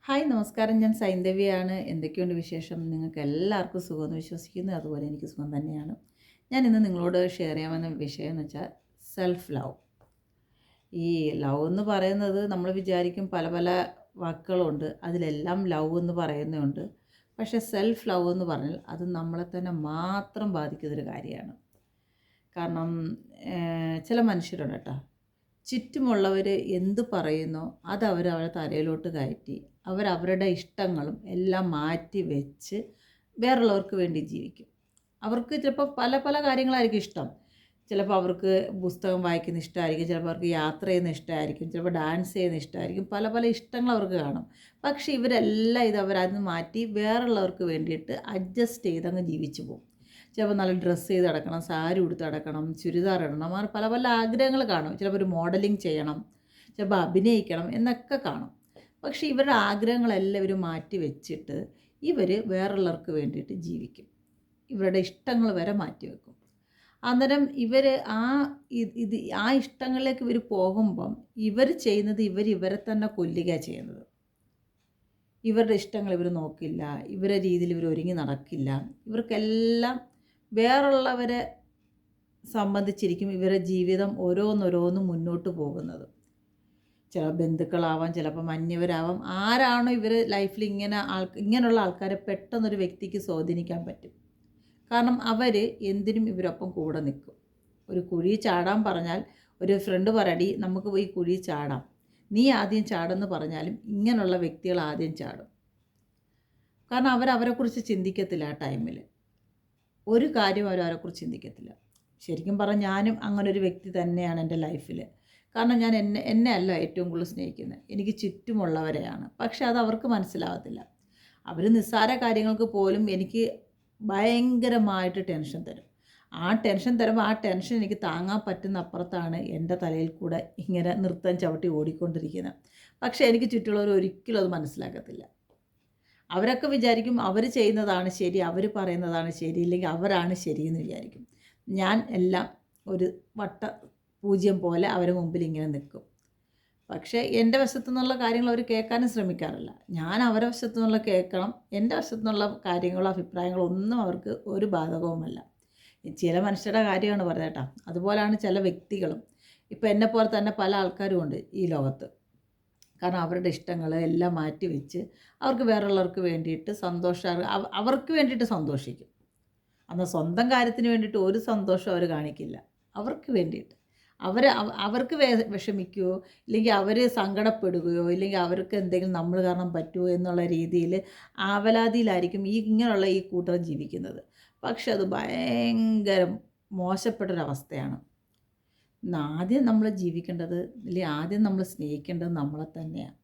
Hi നമസ്കാരം, ഞാൻ സൈന്ധവിയാണ്. എന്തൊക്കെയുണ്ട് വിശേഷം? നിങ്ങൾക്ക് എല്ലാവർക്കും സുഖമെന്ന് വിശ്വസിക്കുന്നു. അതുപോലെ എനിക്ക് സുഖം തന്നെയാണ്. ഞാൻ ഇന്ന് നിങ്ങളോട് ഷെയർ ചെയ്യാമെന്ന വിഷയം എന്ന് വെച്ചാൽ സെൽഫ് ലവ്. ഈ ലവ് എന്ന് പറയുന്നത് നമ്മൾ വിചാരിക്കും പല പല വാക്കുകളുണ്ട്, അതിലെല്ലാം ലവ് എന്ന് പറയുന്നുണ്ട്. പക്ഷേ സെൽഫ് ലവ് എന്ന് പറഞ്ഞാൽ അത് നമ്മളെ തന്നെ മാത്രം ബാധിക്കുന്നൊരു കാര്യമാണ്. കാരണം ചില മനുഷ്യരുണ്ട് കേട്ടോ, ചുറ്റുമുള്ളവർ എന്ത് പറയുന്നോ അത് അവരവരുടെ തലയിലോട്ട് കയറ്റി അവരവരുടെ ഇഷ്ടങ്ങളും എല്ലാം മാറ്റി വെച്ച് വേറുള്ളവർക്ക് വേണ്ടി ജീവിക്കും. അവർക്ക് ചിലപ്പോൾ പല പല കാര്യങ്ങളായിരിക്കും ഇഷ്ടം. ചിലപ്പോൾ അവർക്ക് പുസ്തകം വായിക്കുന്ന ഇഷ്ടമായിരിക്കും, ചിലപ്പോൾ അവർക്ക് യാത്ര ചെയ്യുന്ന ഇഷ്ടമായിരിക്കും, ചിലപ്പോൾ ഡാൻസ് ചെയ്യുന്ന ഇഷ്ടമായിരിക്കും, പല പല ഇഷ്ടങ്ങൾ അവർക്ക് കാണും. പക്ഷേ ഇവരെല്ലാം അവരതിന് മാറ്റി വേറുള്ളവർക്ക് വേണ്ടിയിട്ട് അഡ്ജസ്റ്റ് ചെയ്തങ്ങ് ജീവിച്ചു പോകും. ചിലപ്പോൾ നല്ല ഡ്രസ്സ് ചെയ്ത് നടക്കണം, സാരി ഉടുത്ത് നടക്കണം, ചുരിദാർ ഇടണം, അങ്ങനെ പല പല ആഗ്രഹങ്ങൾ കാണും. ചിലപ്പോൾ ഒരു മോഡലിംഗ് ചെയ്യണം, ചിലപ്പോൾ അഭിനയിക്കണം എന്നൊക്കെ കാണും. പക്ഷേ ഇവരുടെ ആഗ്രഹങ്ങളെല്ലാം ഇവർ മാറ്റി വെച്ചിട്ട് ഇവർ വേറുള്ളവർക്ക് വേണ്ടിയിട്ട് ജീവിക്കും. ഇവരുടെ ഇഷ്ടങ്ങൾ വരെ മാറ്റി വെക്കും. അന്നേരം ഇവർ ആ ഇഷ്ടങ്ങളിലേക്ക് ഇവർ പോകുമ്പം ഇവർ ചെയ്യുന്നത് ഇവരെ തന്നെ കൊല്ലുക ചെയ്യുന്നത്. ഇവരുടെ ഇഷ്ടങ്ങൾ ഇവർ നോക്കില്ല, ഇവരുടെ രീതിയിൽ ഇവർ ഒരുങ്ങി നടക്കില്ല. ഇവർക്കെല്ലാം വേറുള്ളവരെ സംബന്ധിച്ചിരിക്കും ഇവരുടെ ജീവിതം ഓരോന്നോരോന്നും മുന്നോട്ട് പോകുന്നത്. ചില ബന്ധുക്കളാവാം, ചിലപ്പോൾ മഞ്ഞവരാവാം. ആരാണോ ഇവർ ലൈഫിൽ ഇങ്ങനെയുള്ള ആൾക്കാരെ പെട്ടെന്നൊരു വ്യക്തിക്ക് സ്വാധീനിക്കാൻ പറ്റും. കാരണം അവർ എന്തിനും ഇവരൊപ്പം കൂടെ നിൽക്കും. ഒരു കുഴി ചാടാൻ പറഞ്ഞാൽ ഒരു ഫ്രണ്ട് പറയടി നമുക്ക് പോയി കുഴി ചാടാം, നീ ആദ്യം ചാടെന്ന് പറഞ്ഞാലും ഇങ്ങനെയുള്ള വ്യക്തികൾ ആദ്യം ചാടും. കാരണം അവരെക്കുറിച്ച് ചിന്തിക്കത്തില്ല. ആ ടൈമിൽ ഒരു കാര്യം അവരെക്കുറിച്ച് ചിന്തിക്കത്തില്ല. ശരിക്കും പറഞ്ഞാൽ ഞാനും അങ്ങനൊരു വ്യക്തി തന്നെയാണ് എൻ്റെ ലൈഫിൽ. കാരണം ഞാൻ എന്നെ അല്ല ഏറ്റവും കൂടുതൽ സ്നേഹിക്കുന്നത്, എനിക്ക് ചുറ്റുമുള്ളവരെയാണ്. പക്ഷെ അത് അവർക്ക് മനസ്സിലാവത്തില്ല. അവർ നിസ്സാര കാര്യങ്ങൾക്ക് പോലും എനിക്ക് ഭയങ്കരമായിട്ട് ടെൻഷൻ തരും. ആ ടെൻഷൻ തരുമ്പോൾ ആ ടെൻഷൻ എനിക്ക് താങ്ങാൻ പറ്റുന്ന അപ്പുറത്താണ് എൻ്റെ തലയിൽ കൂടെ ഇങ്ങനെ നൃത്തം ചവിട്ടി ഓടിക്കൊണ്ടിരിക്കുന്നത്. പക്ഷേ എനിക്ക് ചുറ്റുള്ളവർ ഒരിക്കലും അത് മനസ്സിലാക്കത്തില്ല. അവരൊക്കെ വിചാരിക്കും അവർ ചെയ്യുന്നതാണ് ശരി, അവർ പറയുന്നതാണ് ശരി, ഇല്ലെങ്കിൽ അവരാണ് ശരിയെന്ന് വിചാരിക്കും. ഞാൻ എല്ലാം ഒരു പൂജ്യം പോലെ അവരുടെ മുമ്പിൽ ഇങ്ങനെ നിൽക്കും. പക്ഷേ എൻ്റെ വശത്തു നിന്നുള്ള കാര്യങ്ങൾ അവർ കേൾക്കാനും ശ്രമിക്കാറില്ല. ഞാൻ അവരുടെ വശത്തു നിന്നുള്ള കേൾക്കണം. എൻ്റെ വശത്തു നിന്നുള്ള കാര്യങ്ങളോ അഭിപ്രായങ്ങളോ ഒന്നും അവർക്ക് ഒരു ബാധകവുമല്ല. ചില മനുഷ്യരുടെ കാര്യമാണ് പറഞ്ഞത് കേട്ടോ. അതുപോലെയാണ് ചില വ്യക്തികളും. ഇപ്പോൾ എന്നെപ്പോലെ തന്നെ പല ആൾക്കാരും ഉണ്ട് ഈ ലോകത്ത്. കാരണം അവരുടെ ഇഷ്ടങ്ങൾ എല്ലാം മാറ്റി വെച്ച് അവർക്ക് വേറുള്ളവർക്ക് വേണ്ടിയിട്ട് അവർക്ക് വേണ്ടിയിട്ട് സന്തോഷിക്കും. എന്നാൽ സ്വന്തം കാര്യത്തിന് വേണ്ടിയിട്ട് ഒരു സന്തോഷം അവർ കാണിക്കില്ല. അവർക്ക് വേണ്ടിയിട്ട് അവർക്ക് വിഷമിക്കുകയോ ഇല്ലെങ്കിൽ അവർ സങ്കടപ്പെടുകയോ ഇല്ലെങ്കിൽ അവർക്ക് എന്തെങ്കിലും നമ്മൾ കാരണം പറ്റുമോ എന്നുള്ള രീതിയിൽ ആവലാതിയിലായിരിക്കും ഇങ്ങനെയുള്ള ഈ കൂട്ടർ ജീവിക്കുന്നത്. പക്ഷെ അത് ഭയങ്കര മോശപ്പെട്ടൊരവസ്ഥയാണ്. ആദ്യം നമ്മൾ ജീവിക്കേണ്ടത്, അല്ലെങ്കിൽ ആദ്യം നമ്മൾ സ്നേഹിക്കേണ്ടത് നമ്മളെ തന്നെയാണ്.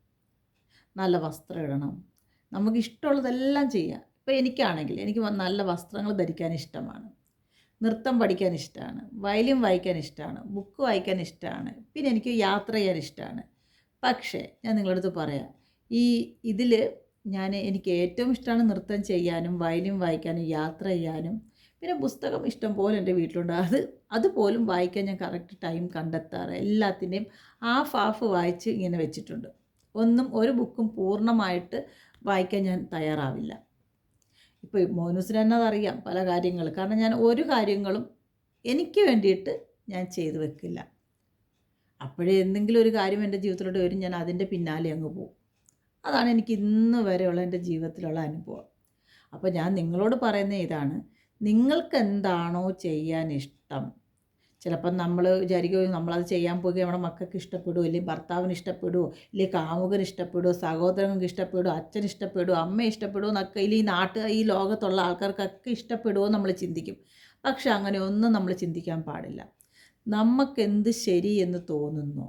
നല്ല വസ്ത്രം ഇടണം, നമുക്ക് ഇഷ്ടമുള്ളതെല്ലാം ചെയ്യാം. ഇപ്പോൾ എനിക്കാണെങ്കിൽ എനിക്ക് നല്ല വസ്ത്രങ്ങൾ ധരിക്കാൻ ഇഷ്ടമാണ്, നൃത്തം പഠിക്കാൻ ഇഷ്ടമാണ്, വയലിൻ വായിക്കാൻ ഇഷ്ടമാണ്, ബുക്ക് വായിക്കാൻ ഇഷ്ടമാണ്, പിന്നെ എനിക്ക് യാത്ര ചെയ്യാൻ ഇഷ്ടമാണ്. പക്ഷേ ഞാൻ നിങ്ങളടുത്ത് പറയാം, ഇതിൽ എനിക്ക് ഏറ്റവും ഇഷ്ടമാണ് നൃത്തം ചെയ്യാനും വയലിൻ വായിക്കാനും യാത്ര ചെയ്യാനും. പിന്നെ പുസ്തകം ഇഷ്ടം പോലെ എൻ്റെ വീട്ടിലുണ്ട്. അതുപോലും വായിക്കാൻ ഞാൻ കറക്റ്റ് ടൈം കണ്ടെത്താറ്. എല്ലാത്തിൻ്റെയും ഹാഫ് വായിച്ച് ഇങ്ങനെ വെച്ചിട്ടുണ്ട്. ഒരു ബുക്കും പൂർണ്ണമായിട്ട് വായിക്കാൻ ഞാൻ തയ്യാറാവില്ല. ഇപ്പോൾ മോനൂസിന് തന്നെ അതറിയാം പല കാര്യങ്ങൾ. കാരണം ഞാൻ ഒരു കാര്യങ്ങളും എനിക്ക് വേണ്ടിയിട്ട് ഞാൻ ചെയ്തു വെക്കില്ല. അപ്പോഴേ എന്തെങ്കിലും ഒരു കാര്യം എൻ്റെ ജീവിതത്തിലോട്ട് വരും, ഞാൻ അതിൻ്റെ പിന്നാലെ അങ്ങ് പോകും. അതാണ് എനിക്ക് ഇന്ന് വരെയുള്ള എൻ്റെ ജീവിതത്തിലുള്ള അനുഭവം. അപ്പോൾ ഞാൻ നിങ്ങളോട് പറയുന്ന ഇതാണ്, നിങ്ങൾക്ക് എന്താണോ ചെയ്യാൻ ഇഷ്ടം. ചിലപ്പം നമ്മൾ വിചാരിക്കുമോ നമ്മളത് ചെയ്യാൻ പോകുക നമ്മുടെ മക്കൾക്ക് ഇഷ്ടപ്പെടുമോ, ഇല്ലെങ്കിൽ ഭർത്താവിന് ഇഷ്ടപ്പെടുമോ, ഇല്ലെങ്കിൽ കാമുകന് ഇഷ്ടപ്പെടുമോ, സഹോദരങ്ങൾക്ക് ഇഷ്ടപ്പെടുമോ, അച്ഛന് ഇഷ്ടപ്പെടുമോ, അമ്മ ഇഷ്ടപ്പെടുമോ എന്നൊക്കെ, ഇല്ലെങ്കിൽ ഈ ലോകത്തുള്ള ആൾക്കാർക്കൊക്കെ ഇഷ്ടപ്പെടുമോ നമ്മൾ ചിന്തിക്കും. പക്ഷെ അങ്ങനെ ഒന്നും നമ്മൾ ചിന്തിക്കാൻ പാടില്ല. നമുക്കെന്ത് ശരി എന്ന് തോന്നുന്നോ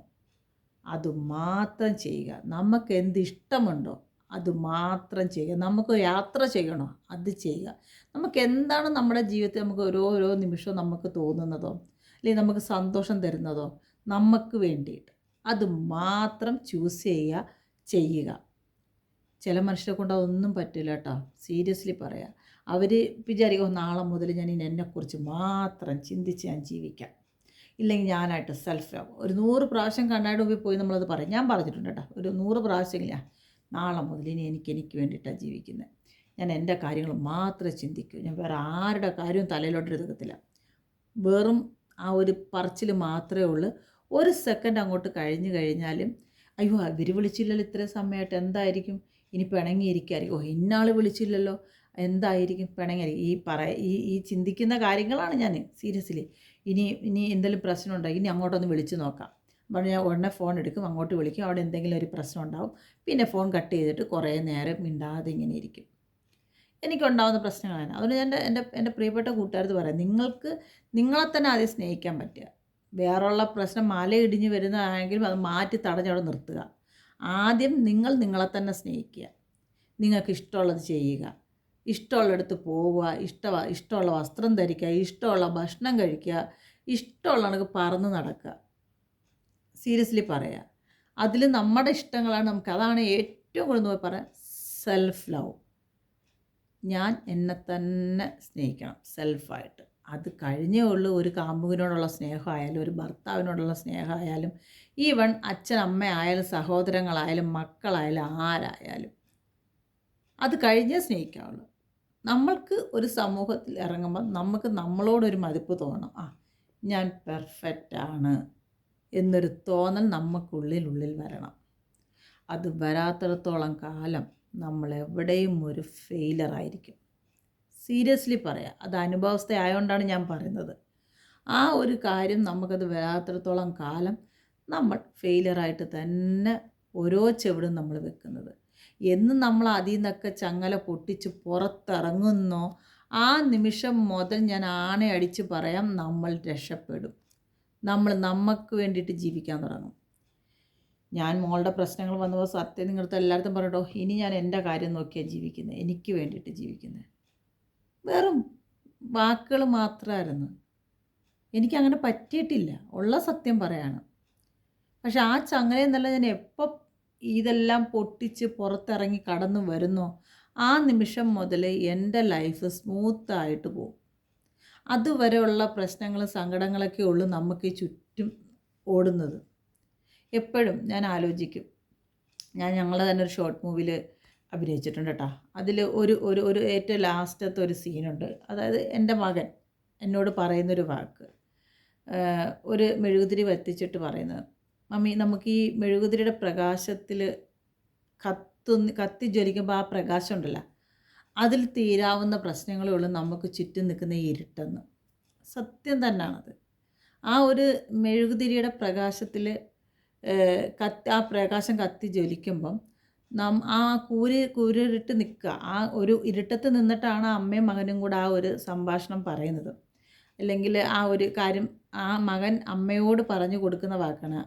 അത് മാത്രം ചെയ്യുക. നമുക്ക് എന്ത് ഇഷ്ടമുണ്ടോ അത് മാത്രം ചെയ്യുക. നമുക്ക് യാത്ര ചെയ്യണോ അത് ചെയ്യുക. നമുക്ക് എന്താണ് നമ്മുടെ ജീവിതത്തിൽ നമുക്ക് ഓരോ നിമിഷവും നമുക്ക് തോന്നുന്നതോ അല്ലെങ്കിൽ നമുക്ക് സന്തോഷം തരുന്നതോ നമുക്ക് വേണ്ടിയിട്ട് അത് മാത്രം ചൂസ് ചെയ്യുക. ചില മനുഷ്യരെ കൊണ്ട് അതൊന്നും പറ്റില്ല കേട്ടോ. സീരിയസ്ലി പറയാം. അവർ വിചാരിക്കും നാളെ മുതൽ ഞാൻ എന്നെക്കുറിച്ച് മാത്രം ചിന്തിച്ച് ഞാൻ ജീവിക്കാം, ഇല്ലെങ്കിൽ ഞാനായിട്ട് സെൽഫ് ലവ്. ഒരു 100 പ്രാവശ്യം കണ്ണാടി മുമ്പിൽ പോയി നമ്മളത് പറയും. ഞാൻ പറഞ്ഞിട്ടുണ്ട് കേട്ടോ, ഒരു 100 പ്രാവശ്യമില്ല നാളെ മുതൽ ഇനി എനിക്ക് വേണ്ടിയിട്ടാണ് ജീവിക്കുന്നത്. ഞാൻ എൻ്റെ കാര്യങ്ങൾ മാത്രമേ ചിന്തിക്കൂ. ഞാൻ വേറെ ആരുടെ കാര്യവും തലയിലോട്ട് എടുക്കത്തില്ല. വെറും ആ ഒരു പറച്ചിൽ മാത്രമേ ഉള്ളൂ. ഒരു സെക്കൻഡ് അങ്ങോട്ട് കഴിഞ്ഞാലും അയ്യോ ഇവർ വിളിച്ചില്ലല്ലോ ഇത്രയും സമയമായിട്ട്, എന്തായിരിക്കും ഇനി പിണങ്ങിയിരിക്കായിരിക്കും, ഇന്നാൾ വിളിച്ചില്ലല്ലോ എന്തായിരിക്കും പിണങ്ങിയിരിക്കും. ഈ ചിന്തിക്കുന്ന കാര്യങ്ങളാണ് ഞാൻ സീരിയസ്ലി. ഇനി എന്തെങ്കിലും പ്രശ്നം ഉണ്ടായി ഇനി അങ്ങോട്ടൊന്ന് വിളിച്ച് നോക്കാം പറഞ്ഞ് ഞാൻ ഉടനെ ഫോൺ എടുക്കും, അങ്ങോട്ട് വിളിക്കും, അവിടെ എന്തെങ്കിലും ഒരു പ്രശ്നം ഉണ്ടാവും, പിന്നെ ഫോൺ കട്ട് ചെയ്തിട്ട് കുറേ നേരം മിണ്ടാതെ ഇങ്ങനെ ഇരിക്കും. എനിക്കുണ്ടാകുന്ന പ്രശ്നങ്ങളാണ്. അതുകൊണ്ട് ഞാൻ എൻ്റെ പ്രിയപ്പെട്ട കൂട്ടുകാരത്ത് പറയാം, നിങ്ങളെ തന്നെ ആദ്യം സ്നേഹിക്കാൻ പറ്റുക. വേറെയുള്ള പ്രശ്നം മലയിടിഞ്ഞ് വരുന്നതാണെങ്കിലും അത് മാറ്റി തടഞ്ഞവിടെ നിർത്തുക. ആദ്യം നിങ്ങളെ തന്നെ സ്നേഹിക്കുക. നിങ്ങൾക്ക് ഇഷ്ടമുള്ളത് ചെയ്യുക, ഇഷ്ടമുള്ളിടത്ത് പോവുക, ഇഷ്ടമുള്ള വസ്ത്രം ധരിക്കുക, ഇഷ്ടമുള്ള ഭക്ഷണം കഴിക്കുക, ഇഷ്ടമുള്ള കണക്ക് പറന്ന് നടക്കുക. സീരിയസ്ലി പറയുക. അതിൽ നമ്മുടെ ഇഷ്ടങ്ങളാണ് അതാണ് ഏറ്റവും കൂടുതൽ പറയാം സെൽഫ് ലവ്. ഞാൻ എന്നെ തന്നെ സ്നേഹിക്കണം സെൽഫായിട്ട്. അത് കഴിഞ്ഞേ ഉള്ളൂ ഒരു കാമുകനോടുള്ള സ്നേഹമായാലും ഒരു ഭർത്താവിനോടുള്ള സ്നേഹമായാലും ഈവൺ അച്ഛൻ അമ്മ ആയാലും സഹോദരങ്ങളായാലും മക്കളായാലും ആരായാലും അത് കഴിഞ്ഞേ സ്നേഹിക്കാവുള്ളൂ. നമ്മൾക്ക് ഒരു സമൂഹത്തിൽ ഇറങ്ങുമ്പോൾ നമുക്ക് നമ്മളോടൊരു മതിപ്പ് തോന്നണം. ഞാൻ പെർഫെക്റ്റാണ് എന്നൊരു തോന്നൽ നമുക്കുള്ളിൽ വരണം. അത് വരാത്തിടത്തോളം കാലം നമ്മളെവിടെയും ഒരു ഫെയിലറായിരിക്കും. സീരിയസ്ലി പറയാം, അത് അനുഭവസ്ഥ ആയതുകൊണ്ടാണ് ഞാൻ പറയുന്നത്. ആ ഒരു കാര്യം നമുക്കത് വരാത്തിടത്തോളം കാലം നമ്മൾ ഫെയിലറായിട്ട് തന്നെ ഓരോ ചെവിടും നമ്മൾ വെക്കുന്നത്. എന്ന് നമ്മൾ അതിൽ നിന്നൊക്കെ ചങ്ങല പൊട്ടിച്ച് പുറത്തിറങ്ങുന്നോ ആ നിമിഷം മുതൽ ഞാൻ ആണയടിച്ച് പറയാം, നമ്മൾ രക്ഷപ്പെടും. നമ്മൾ നമുക്ക് വേണ്ടിയിട്ട് ജീവിക്കാൻ തുടങ്ങും. ഞാൻ മോളുടെ പ്രശ്നങ്ങൾ വന്നപ്പോൾ സത്യം നിങ്ങളടുത്ത് എല്ലായിടത്തും പറയട്ടോ, ഇനി ഞാൻ എൻ്റെ കാര്യം നോക്കിയാണ് ജീവിക്കുന്നത്, എനിക്ക് വേണ്ടിയിട്ട് ജീവിക്കുന്നത്. വെറും വാക്കുകൾ മാത്രമായിരുന്നു. എനിക്കങ്ങനെ പറ്റിയിട്ടില്ല, ഉള്ള സത്യം പറയാണ്. പക്ഷെ ആ ചങ്ങലയെന്നല്ല ഞാൻ എപ്പോൾ ഇതെല്ലാം പൊട്ടിച്ച് പുറത്തിറങ്ങി കടന്നു വരുന്നോ ആ നിമിഷം മുതൽ എൻ്റെ ലൈഫ് സ്മൂത്തായിട്ട് പോകും. അതുവരെയുള്ള പ്രശ്നങ്ങളും സങ്കടങ്ങളൊക്കെ ഉള്ളൂ നമുക്ക് ചുറ്റും ഓടുന്നത്. എപ്പോഴും ഞാൻ ആലോചിക്കും, ഞങ്ങൾ തന്നെ ഒരു ഷോർട്ട് മൂവിയിൽ അഭിനയിച്ചിട്ടുണ്ട് കേട്ടോ. അതിൽ ഒരു ഏറ്റവും ലാസ്റ്റത്തെ ഒരു സീനുണ്ട്. അതായത് എൻ്റെ മകൻ എന്നോട് പറയുന്നൊരു വാക്ക്, ഒരു മെഴുകുതിരി വത്തിച്ചിട്ട് പറയുന്നത്, മമ്മി നമുക്ക് ഈ മെഴുകുതിരിയുടെ പ്രകാശത്തിൽ കത്തി ജ്വലിക്കുമ്പോൾ ആ പ്രകാശം ഉണ്ടല്ലോ അതിൽ തീരാവുന്ന പ്രശ്നങ്ങളേ ഉള്ളൂ നമുക്ക് ചുറ്റും നിൽക്കുന്ന ഈ ഇരുട്ടെന്ന്. സത്യം തന്നെയാണത്. ആ ഒരു മെഴുകുതിരിയുടെ പ്രകാശത്തിൽ ആ പ്രകാശം കത്തി ജ്വലിക്കുമ്പം ആ കൂരിട്ട് നിൽക്കുക. ആ ഒരു ഇരുട്ടത്ത് നിന്നിട്ടാണ് അമ്മയും മകനും കൂടെ ആ ഒരു സംഭാഷണം പറയുന്നത്. അല്ലെങ്കിൽ ആ ഒരു കാര്യം ആ മകൻ അമ്മയോട് പറഞ്ഞു കൊടുക്കുന്ന വാക്കാണ്,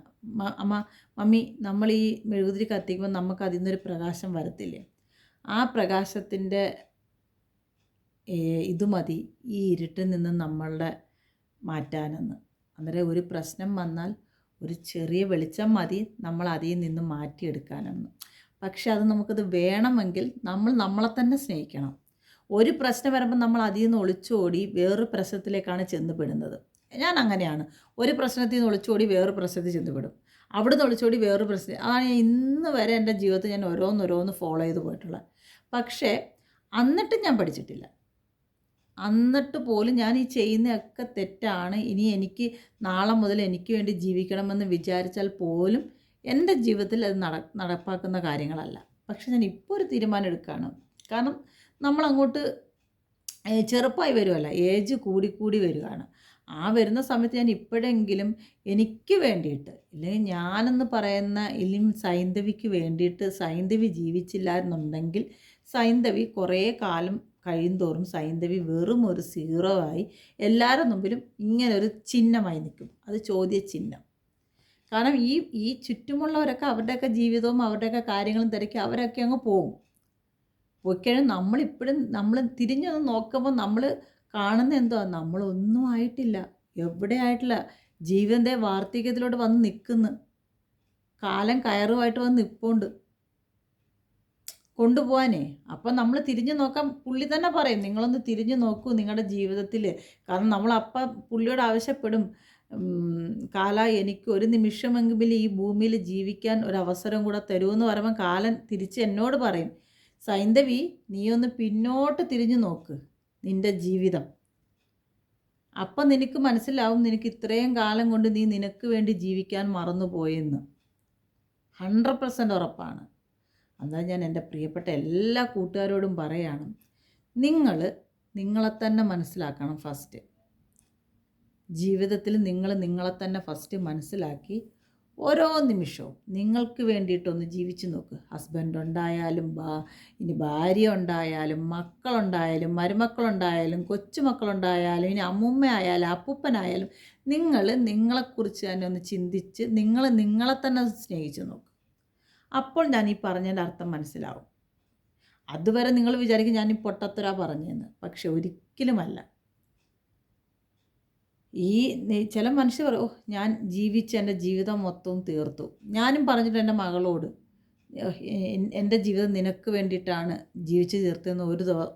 മമ്മി നമ്മൾ ഈ മെഴുകുതിരി കത്തിക്കുമ്പോൾ നമുക്ക് അതിൽ നിന്നൊരു പ്രകാശം വരത്തില്ലേ, ആ പ്രകാശത്തിൻ്റെ ഇത് മതി ഈ ഇരുട്ടിൽ നിന്ന് നമ്മളുടെ മാറ്റാനെന്ന്. അന്നേരം ഒരു പ്രശ്നം വന്നാൽ ഒരു ചെറിയ വെളിച്ചം മതി നമ്മൾ അതിൽ നിന്ന് മാറ്റിയെടുക്കാനെന്ന്. പക്ഷെ അത് നമുക്കത് വേണമെങ്കിൽ നമ്മളെ തന്നെ സ്നേഹിക്കണം. ഒരു പ്രശ്നം വരുമ്പോൾ നമ്മൾ അതിൽ നിന്ന് ഒളിച്ചോടി വേറൊരു പ്രശ്നത്തിലേക്കാണ് ചെന്നുപെടുന്നത്. ഞാൻ അങ്ങനെയാണ്. ഒരു പ്രശ്നത്തിൽ നിന്ന് ഒളിച്ചോടി വേറൊരു പ്രശ്നത്തിൽ ചെന്നുപെടും, അവിടെ നിന്ന് ഒളിച്ചോടി വേറൊരു പ്രശ്നം. അതാണ് ഞാൻ ഇന്ന് വരെ എൻ്റെ ജീവിതത്തിൽ ഞാൻ ഓരോന്ന് ഫോളോ ചെയ്ത് പോയിട്ടുള്ളത്. പക്ഷേ എന്നിട്ടും ഞാൻ പഠിച്ചിട്ടില്ല. എന്നിട്ട് പോലും ഞാൻ ഈ ചെയ്യുന്നതൊക്കെ തെറ്റാണ്, ഇനി എനിക്ക് നാളെ മുതൽ എനിക്ക് വേണ്ടി ജീവിക്കണമെന്ന് വിചാരിച്ചാൽ പോലും എൻ്റെ ജീവിതത്തിൽ അത് നടപ്പാക്കുന്ന കാര്യങ്ങളല്ല. പക്ഷെ ഞാൻ ഇപ്പോൾ ഒരു തീരുമാനം എടുക്കുകയാണ്. കാരണം നമ്മളങ്ങോട്ട് ചെറുപ്പമായി വരുമല്ല, ഏജ് കൂടി വരികയാണ്. ആ വരുന്ന സമയത്ത് ഞാൻ ഇപ്പോഴെങ്കിലും എനിക്ക് വേണ്ടിയിട്ട്, ഇല്ലെങ്കിൽ ഞാനെന്ന് പറയുന്ന സൈന്ധവിക്ക് വേണ്ടിയിട്ട് സൈന്ധവി ജീവിച്ചില്ല എന്നുണ്ടെങ്കിൽ സൈന്ധവി കുറേ കാലം കഴിയുന്തോറും സൈന്ധവി വെറും ഒരു സീറോ ആയി എല്ലാവരുടെ മുമ്പിലും ഇങ്ങനൊരു ചിഹ്നമായി നിൽക്കും. അത് ചോദ്യചിഹ്നം. കാരണം ഈ ചുറ്റുമുള്ളവരൊക്കെ അവരുടെയൊക്കെ ജീവിതവും അവരുടെയൊക്കെ കാര്യങ്ങളും തിരക്കി അവരൊക്കെ അങ്ങ് പോകും. പോയിക്കഴിഞ്ഞാൽ നമ്മളിപ്പോഴും നമ്മൾ തിരിഞ്ഞൊന്ന് നോക്കുമ്പോൾ നമ്മൾ കാണുന്ന എന്തോ നമ്മളൊന്നും ആയിട്ടില്ല, എവിടെ ആയിട്ടില്ല. ജീവിതത്തെ വാർദ്ധക്യത്തിലോട്ട് വന്ന് നിൽക്കുന്നു, കാലം കയറുമായിട്ട് വന്ന് നിൽപ്പുണ്ട് കൊണ്ടുപോകാനേ. അപ്പം നമ്മൾ തിരിഞ്ഞു നോക്കാൻ പുള്ളി തന്നെ പറയും, നിങ്ങളൊന്ന് തിരിഞ്ഞു നോക്കൂ നിങ്ങളുടെ ജീവിതത്തിൽ. കാരണം നമ്മളപ്പം പുള്ളിയോട് ആവശ്യപ്പെടും, കാല എനിക്ക് ഒരു നിമിഷമെങ്കിലും ഈ ഭൂമിയിൽ ജീവിക്കാൻ ഒരവസരം കൂടെ തരുമെന്ന് പറയുമ്പോൾ കാലൻ തിരിച്ച് എന്നോട് പറയും, സൈന്ധവി നീ ഒന്ന് പിന്നോട്ട് തിരിഞ്ഞു നോക്ക് നിൻ്റെ ജീവിതം. അപ്പം നിനക്ക് മനസ്സിലാവും നിനക്ക് ഇത്രയും കാലം കൊണ്ട് നീ നിനക്ക് വേണ്ടി ജീവിക്കാൻ മറന്നുപോയെന്ന്. 100% ഉറപ്പാണ്. എന്നാൽ ഞാൻ എൻ്റെ പ്രിയപ്പെട്ട എല്ലാ കൂട്ടുകാരോടും പറയാണ്, നിങ്ങളെ തന്നെ മനസ്സിലാക്കണം. ഫസ്റ്റ് ജീവിതത്തിൽ നിങ്ങളെ തന്നെ ഫസ്റ്റ് മനസ്സിലാക്കി ഓരോ നിമിഷവും നിങ്ങൾക്ക് വേണ്ടിയിട്ടൊന്ന് ജീവിച്ചു നോക്ക്. ഹസ്ബൻഡ് ഉണ്ടായാലും ഇനി ഭാര്യ ഉണ്ടായാലും മക്കളുണ്ടായാലും മരുമക്കളുണ്ടായാലും കൊച്ചുമക്കളുണ്ടായാലും ഇനി അമ്മുമ്മയായാലും അപ്പൂപ്പനായാലും നിങ്ങളെക്കുറിച്ച് തന്നെ ഒന്ന് ചിന്തിച്ച് നിങ്ങളെ തന്നെ സ്നേഹിച്ചു നോക്ക്. അപ്പോൾ ഞാൻ ഈ പറഞ്ഞതിൻ്റെ അർത്ഥം മനസ്സിലാവും. അതുവരെ നിങ്ങൾ വിചാരിക്കും ഞാൻ ഈ പൊട്ടത്തരാ പറഞ്ഞതെന്ന്. പക്ഷെ ഒരിക്കലുമല്ല. ചില മനുഷ്യർ പറയും, ഞാൻ ജീവിച്ച് എൻ്റെ ജീവിതം മൊത്തവും തീർത്തു. ഞാനും പറഞ്ഞിട്ട് എൻ്റെ മകളോട്, എൻ്റെ ജീവിതം നിനക്ക് വേണ്ടിയിട്ടാണ് ജീവിച്ച് തീർത്തതെന്ന്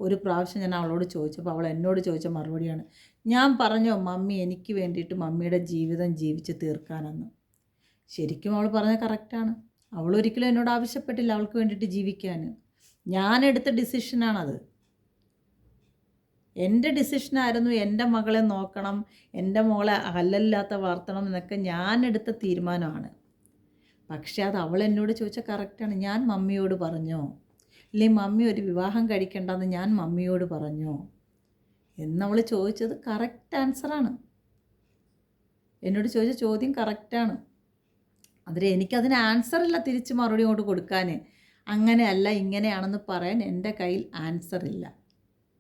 ഒരു പ്രാവശ്യം ഞാൻ അവളോട് ചോദിച്ചപ്പോൾ അവൾ എന്നോട് ചോദിച്ച മറുപടിയാണ്, ഞാൻ പറഞ്ഞോ മമ്മി എനിക്ക് വേണ്ടിയിട്ട് മമ്മിയുടെ ജീവിതം ജീവിച്ച് തീർക്കാനെന്ന്. ശരിക്കും അവൾ പറഞ്ഞത് കറക്റ്റാണ്. അവളൊരിക്കലും എന്നോട് ആവശ്യപ്പെട്ടില്ല അവൾക്ക് വേണ്ടിയിട്ട് ജീവിക്കാൻ. ഞാനെടുത്ത ഡിസിഷനാണത്. എൻ്റെ ഡിസിഷനായിരുന്നു. എൻ്റെ മകളെ നോക്കണം, എൻ്റെ മോളെ ഹല്ലല്ലാത്ത വളർത്തണം എന്നൊക്കെ ഞാനെടുത്ത തീരുമാനമാണ്. പക്ഷേ അത് അവൾ എന്നോട് ചോദിച്ചാൽ കറക്റ്റാണ്. ഞാൻ മമ്മിയോട് പറഞ്ഞോ, അല്ലെങ്കിൽ മമ്മി ഒരു വിവാഹം കഴിക്കണ്ടെന്ന് ഞാൻ മമ്മിയോട് പറഞ്ഞോ എന്നവൾ ചോദിച്ചത് കറക്റ്റ് ആൻസറാണ്. എന്നോട് ചോദിച്ച ചോദ്യം കറക്റ്റാണ്. എനിക്കതിന് ആൻസറില്ല തിരിച്ച് മറുപടി കൊണ്ട് കൊടുക്കാൻ. അങ്ങനെയല്ല ഇങ്ങനെയാണെന്ന് പറയാൻ എൻ്റെ കയ്യിൽ ആൻസറില്ല.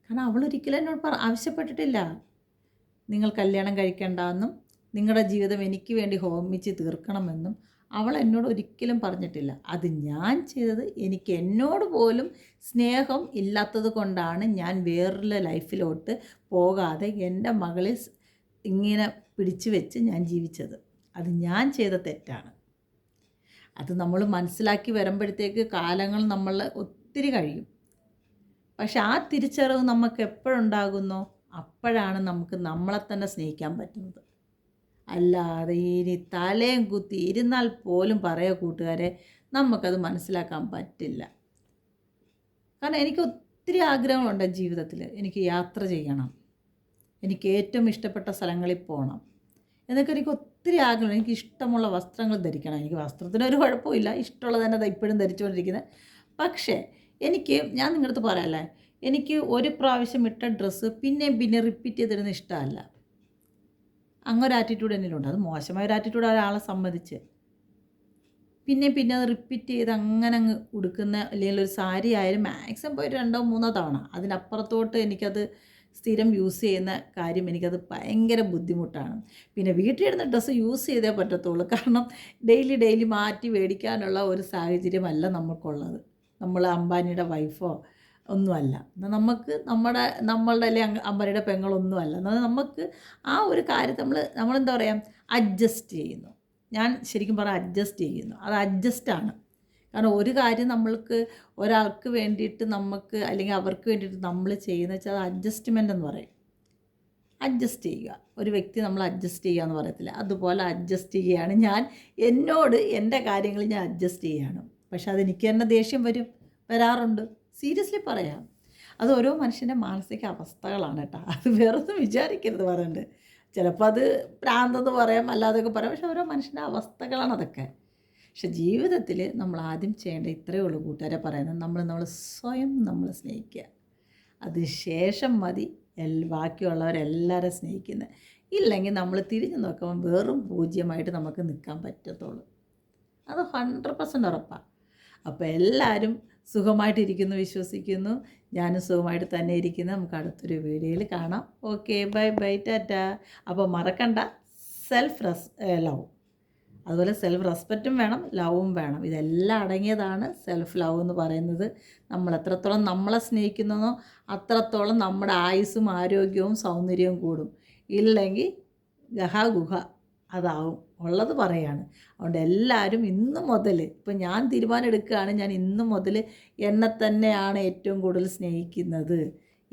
കാരണം അവളൊരിക്കലും എന്നോട് ആവശ്യപ്പെട്ടിട്ടില്ല നിങ്ങൾ കല്യാണം കഴിക്കേണ്ടെന്നും നിങ്ങളുടെ ജീവിതം എനിക്ക് വേണ്ടി ഹോമിച്ച് തീർക്കണമെന്നും അവൾ എന്നോട് ഒരിക്കലും പറഞ്ഞിട്ടില്ല. അത് ഞാൻ ചെയ്തത് എനിക്ക് എന്നോട് പോലും സ്നേഹം ഇല്ലാത്തത് കൊണ്ടാണ് ഞാൻ വേറൊരു ലൈഫിലോട്ട് പോകാതെ എൻ്റെ മകളെ ഇങ്ങനെ പിടിച്ചു വെച്ച് ഞാൻ ജീവിച്ചത്. അത് ഞാൻ ചെയ്ത തെറ്റാണ്. അത് നമ്മൾ മനസ്സിലാക്കി വരുമ്പോഴത്തേക്ക് കാലങ്ങൾ നമ്മൾ ഒത്തിരി കഴിയും. പക്ഷെ ആ തിരിച്ചറിവ് നമുക്ക് എപ്പോഴുണ്ടാകുന്നോ അപ്പോഴാണ് നമുക്ക് നമ്മളെ തന്നെ സ്നേഹിക്കാൻ പറ്റുന്നത്. അല്ലാതെ ഇനി തലയും കുത്തി ഇരുന്നാൽ പോലും പറയുക കൂട്ടുകാരെ, നമുക്കത് മനസ്സിലാക്കാൻ പറ്റില്ല. കാരണം എനിക്ക് ഒത്തിരി ആഗ്രഹങ്ങളുണ്ട് ജീവിതത്തിൽ. എനിക്ക് യാത്ര ചെയ്യണം, എനിക്ക് ഏറ്റവും ഇഷ്ടപ്പെട്ട സ്ഥലങ്ങളിൽ പോകണം എന്നൊക്കെ എനിക്ക് ഒത്തിരി ആഗ്രഹം. എനിക്ക് ഇഷ്ടമുള്ള വസ്ത്രങ്ങൾ ധരിക്കണം. എനിക്ക് വസ്ത്രത്തിനൊരു കുഴപ്പമില്ല, ഇഷ്ടമുള്ളത് തന്നെ ഇപ്പോഴും ധരിച്ചുകൊണ്ടിരിക്കുന്നത്. പക്ഷേ ഞാൻ നിങ്ങളുടെ അടുത്ത് പറയാമല്ലേ, എനിക്ക് ഒരു പ്രാവശ്യം ഇട്ട ഡ്രസ്സ് പിന്നെ റിപ്പീറ്റ് ചെയ്തിരുന്ന ഇഷ്ടമല്ല. അങ്ങൊരു ആറ്റിറ്റ്യൂഡ് എന്നിലുണ്ട്. അത് മോശമായൊരു ആറ്റിറ്റ്യൂഡ് ഒരാളെ സംബന്ധിച്ച്. പിന്നെ അത് റിപ്പീറ്റ് ചെയ്ത് അങ്ങനെ അങ്ങ് ഉടുക്കുന്ന, അല്ലെങ്കിൽ ഒരു സാരി ആയാലും മാക്സിമം പോയി 2 or 3 തവണ. അതിനപ്പുറത്തോട്ട് എനിക്കത് സ്ഥിരം യൂസ് ചെയ്യുന്ന കാര്യം എനിക്കത് ഭയങ്കര ബുദ്ധിമുട്ടാണ്. പിന്നെ വീട്ടിലിടുന്ന ഡ്രസ്സ് യൂസ് ചെയ്തേ പറ്റത്തുള്ളൂ. കാരണം ഡെയിലി മാറ്റി മേടിക്കാനുള്ള ഒരു സാഹചര്യമല്ല നമുക്കുള്ളത്. നമ്മൾ അംബാനിയുടെ വൈഫോ ഒന്നുമല്ല. എന്നാൽ നമുക്ക് നമ്മളുടെ അല്ലെങ്കിൽ അംബാനിയുടെ പെങ്ങളൊന്നുമല്ല. എന്നാൽ നമുക്ക് ആ ഒരു കാര്യത്തെ നമ്മളെന്താ പറയുക, അഡ്ജസ്റ്റ് ചെയ്യുന്നു. ഞാൻ ശരിക്കും പറഞ്ഞാൽ അഡ്ജസ്റ്റ് ചെയ്യുന്നു. അത് അഡ്ജസ്റ്റാണ്. കാരണം ഒരു കാര്യം നമ്മൾക്ക് ഒരാൾക്ക് വേണ്ടിയിട്ട് നമുക്ക് അല്ലെങ്കിൽ അവർക്ക് വേണ്ടിയിട്ട് നമ്മൾ ചെയ്യുന്നത് വെച്ചാൽ അത് അഡ്ജസ്റ്റ്മെൻ്റ് എന്ന് പറയും. അഡ്ജസ്റ്റ് ചെയ്യുക. ഒരു വ്യക്തി നമ്മൾ അഡ്ജസ്റ്റ് ചെയ്യുക എന്ന് പറയത്തില്ല, അതുപോലെ അഡ്ജസ്റ്റ് ചെയ്യുകയാണ് ഞാൻ. എൻ്റെ കാര്യങ്ങൾ ഞാൻ അഡ്ജസ്റ്റ് ചെയ്യുകയാണ്. പക്ഷെ അതെനിക്ക് തന്നെ ദേഷ്യം വരാറുണ്ട്. സീരിയസ്ലി പറയാം. അത് ഓരോ മനുഷ്യൻ്റെ മാനസിക അവസ്ഥകളാണ് കേട്ടോ. അത് വേറൊന്നും വിചാരിക്കരുത് പറയുന്നുണ്ട്. ചിലപ്പോൾ അത് ഭ്രാന്തെന്ന് പറയാം, അല്ലാതൊക്കെ പറയാം. പക്ഷെ ഓരോ മനുഷ്യൻ്റെ അവസ്ഥകളാണ് അതൊക്കെ. പക്ഷെ ജീവിതത്തിൽ നമ്മൾ ആദ്യം ചെയ്യേണ്ട ഇത്രയേ ഉള്ളൂ കൂട്ടുകാരെ പറയുന്നത്, നമ്മൾ സ്വയം സ്നേഹിക്കുക. അത് ശേഷം മതി ബാക്കിയുള്ളവരെല്ലാവരും സ്നേഹിക്കുന്നത്. ഇല്ലെങ്കിൽ നമ്മൾ തിരിഞ്ഞു നോക്കുമ്പോൾ വെറും പൂജ്യമായിട്ട് നമുക്ക് നിൽക്കാൻ പറ്റത്തുള്ളൂ. അത് 100% ഉറപ്പാണ്. അപ്പോൾ എല്ലാവരും സുഖമായിട്ടിരിക്കുന്നു വിശ്വസിക്കുന്നു. ഞാനും സുഖമായിട്ട് തന്നെ ഇരിക്കുന്നു. നമുക്ക് അടുത്തൊരു വീഡിയോയിൽ കാണാം. Okay, bye tata. അപ്പോൾ മറക്കണ്ട, ലവ്, അതുപോലെ സെൽഫ് റെസ്പെക്റ്റും വേണം, ലവും വേണം. ഇതെല്ലാം അടങ്ങിയതാണ് സെൽഫ് ലവ് എന്ന് പറയുന്നത്. നമ്മൾ എത്രത്തോളം നമ്മളെ സ്നേഹിക്കുന്നതോ അത്രത്തോളം നമ്മുടെ ആയുസ്സും ആരോഗ്യവും സൗന്ദര്യവും കൂടും. ഇല്ലെങ്കിൽ ഗുഹ അതാവും. ഉള്ളത് പറയാണ്. അതുകൊണ്ട് എല്ലാവരും ഇന്ന് മുതൽ, ഇപ്പം ഞാൻ തീരുമാനം എടുക്കുകയാണ്, ഞാൻ ഇന്ന് മുതൽ എന്നെ തന്നെയാണ് ഏറ്റവും കൂടുതൽ സ്നേഹിക്കുന്നത്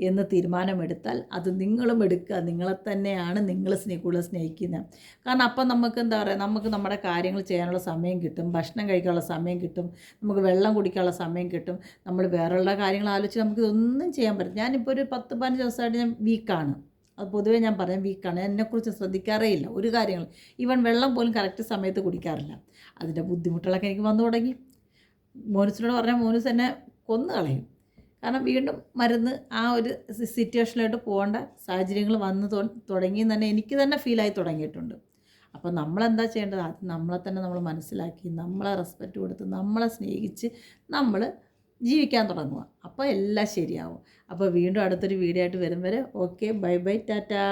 എന്ന് തീരുമാനമെടുത്താൽ അത് നിങ്ങളും എടുക്കുക. നിങ്ങളെ തന്നെയാണ് നിങ്ങൾ കൂടുതൽ സ്നേഹിക്കുന്നത്. കാരണം അപ്പം നമുക്ക് എന്താ പറയുക, നമുക്ക് നമ്മുടെ കാര്യങ്ങൾ ചെയ്യാനുള്ള സമയം കിട്ടും, ഭക്ഷണം കഴിക്കാനുള്ള സമയം കിട്ടും, നമുക്ക് വെള്ളം കുടിക്കാനുള്ള സമയം കിട്ടും. നമ്മൾ വേറെയുള്ള കാര്യങ്ങൾ ആലോചിച്ച് നമുക്കിതൊന്നും ചെയ്യാൻ പറ്റും. ഞാനിപ്പോൾ ഒരു 10-15 ദിവസമായിട്ട് ഞാൻ വീക്കാണ്. അത് പൊതുവേ ഞാൻ പറയാം, വീക്കാണ്. എന്നെക്കുറിച്ച് ശ്രദ്ധിക്കാറേ ഇല്ല ഒരു കാര്യങ്ങൾ. ഈവൻ വെള്ളം പോലും കറക്റ്റ് സമയത്ത് കുടിക്കാറില്ല. അതിൻ്റെ ബുദ്ധിമുട്ടുകളൊക്കെ എനിക്ക് വന്നു തുടങ്ങി. മോനുസിനോട് പറഞ്ഞാൽ മോനുസ് എന്നെ കൊന്നു കളയും. കാരണം വീണ്ടും മരുന്ന് ആ ഒരു സിറ്റുവേഷനിലോട്ട് പോകേണ്ട സാഹചര്യങ്ങൾ വന്ന് തുടങ്ങിയെന്ന് തന്നെ എനിക്ക് തന്നെ ഫീലായി തുടങ്ങിയിട്ടുണ്ട്. അപ്പോൾ നമ്മളെന്താ ചെയ്യേണ്ടത്? അത് നമ്മളെ തന്നെ നമ്മൾ മനസ്സിലാക്കി, നമ്മളെ റെസ്പെക്റ്റ് കൊടുത്ത്, നമ്മളെ സ്നേഹിച്ച് നമ്മൾ ജീവിക്കാൻ തുടങ്ങുക. അപ്പോൾ എല്ലാം ശരിയാവും. അപ്പോൾ വീണ്ടും അടുത്തൊരു വീഡിയോ ആയിട്ട് വരും വരെ ഓക്കെ, ബൈ ബൈ, ടാറ്റാ.